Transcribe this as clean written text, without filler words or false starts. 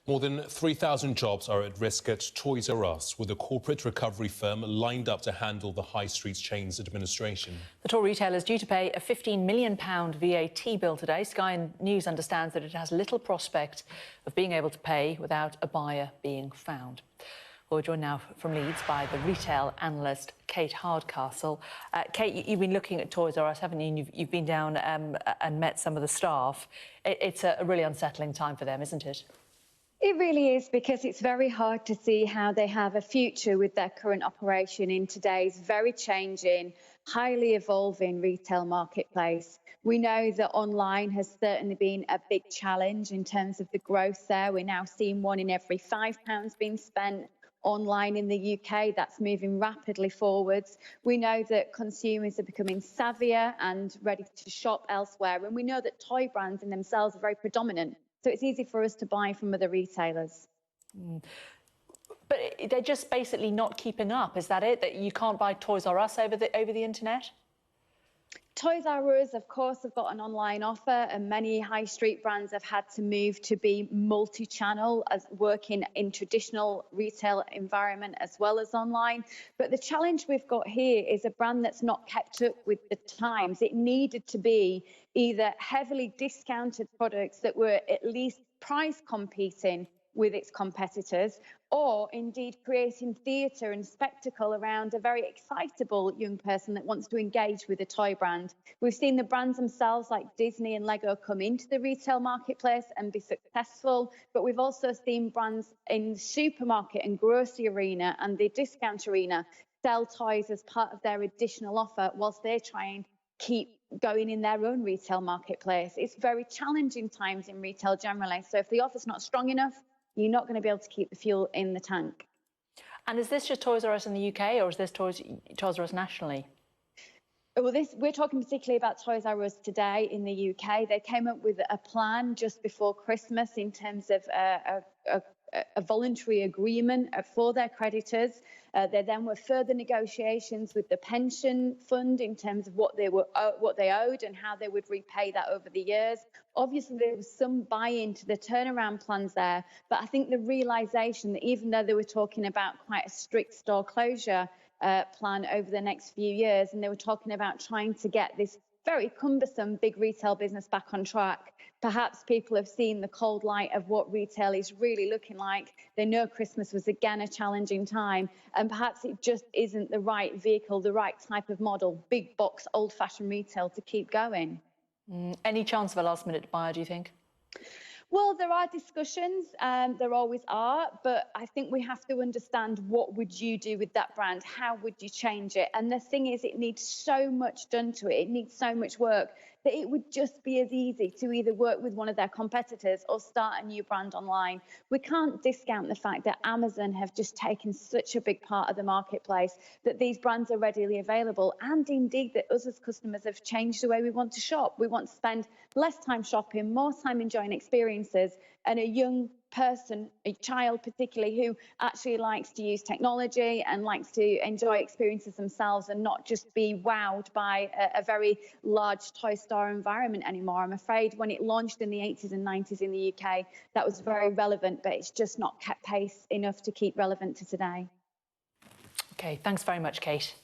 More than 3,000 jobs are at risk at Toys R Us, with a corporate recovery firm lined up to handle the high street chain's administration. The toy retailer is due to pay a £15 million VAT bill today. Sky News understands that it has little prospect of being able to pay without a buyer being found. We're joined now from Leeds by the retail analyst Kate Hardcastle. Kate, you've been looking at Toys R Us, haven't you? You've been down and met some of the staff. It's a really unsettling time for them, isn't it? It really is, because it's very hard to see how they have a future with their current operation in today's very changing, highly evolving retail marketplace. We know that online has certainly been a big challenge in terms of the growth there. We're now seeing £1 in every £5 being spent online in the UK. That's moving rapidly forwards. We know that consumers are becoming savvier and ready to shop elsewhere. And we know that toy brands in themselves are very predominant. So it's easy for us to buy from other retailers. But they're just basically not keeping up. Is that it? That you can't buy Toys R Us over the internet? Toys R Us, of course, have got an online offer, and many high street brands have had to move to be multi-channel, as working in traditional retail environment as well as online. But the challenge we've got here is a brand that's not kept up with the times. It needed to be either heavily discounted products that were at least price competing with its competitors, or indeed creating theatre and spectacle around a very excitable young person that wants to engage with a toy brand. We've seen the brands themselves like Disney and Lego come into the retail marketplace and be successful, but we've also seen brands in the supermarket and grocery arena and the discount arena sell toys as part of their additional offer whilst they try and keep going in their own retail marketplace. It's very challenging times in retail generally, so if the offer's not strong enough, you're not going to be able to keep the fuel in the tank. And is this just Toys R Us in the UK, or is this Toys R Us nationally? Well, we're talking particularly about Toys R Us today in the UK. They came up with a plan just before Christmas in terms of a voluntary agreement for their creditors. There then were further negotiations with the pension fund in terms of what they owed and how they would repay that over the years. Obviously, there was some buy-in to the turnaround plans there, but I think the realisation that even though they were talking about quite a strict store closure plan over the next few years, and they were talking about trying to get this very cumbersome big retail business back on track, perhaps people have seen the cold light of what retail is really looking like. They know Christmas was again a challenging time, and perhaps it just isn't the right vehicle, the right type of model, big box, old-fashioned retail to keep going. Any chance of a last-minute buyer, do you think? Well, there are discussions, there always are, but I think we have to understand, what would you do with that brand? How would you change it? And the thing is, it needs so much done to it. It needs so much work that it would just be as easy to either work with one of their competitors or start a new brand online. We can't discount the fact that Amazon have just taken such a big part of the marketplace, that these brands are readily available, and indeed that us as customers have changed the way we want to shop. We want to spend less time shopping, more time enjoying experiences, and a young person, a child particularly, who actually likes to use technology and likes to enjoy experiences themselves and not just be wowed by a very large toy store environment anymore. I'm afraid when it launched in the 80s and 90s in the UK, that was very relevant, but it's just not kept pace enough to keep relevant to today. OK, thanks very much, Kate.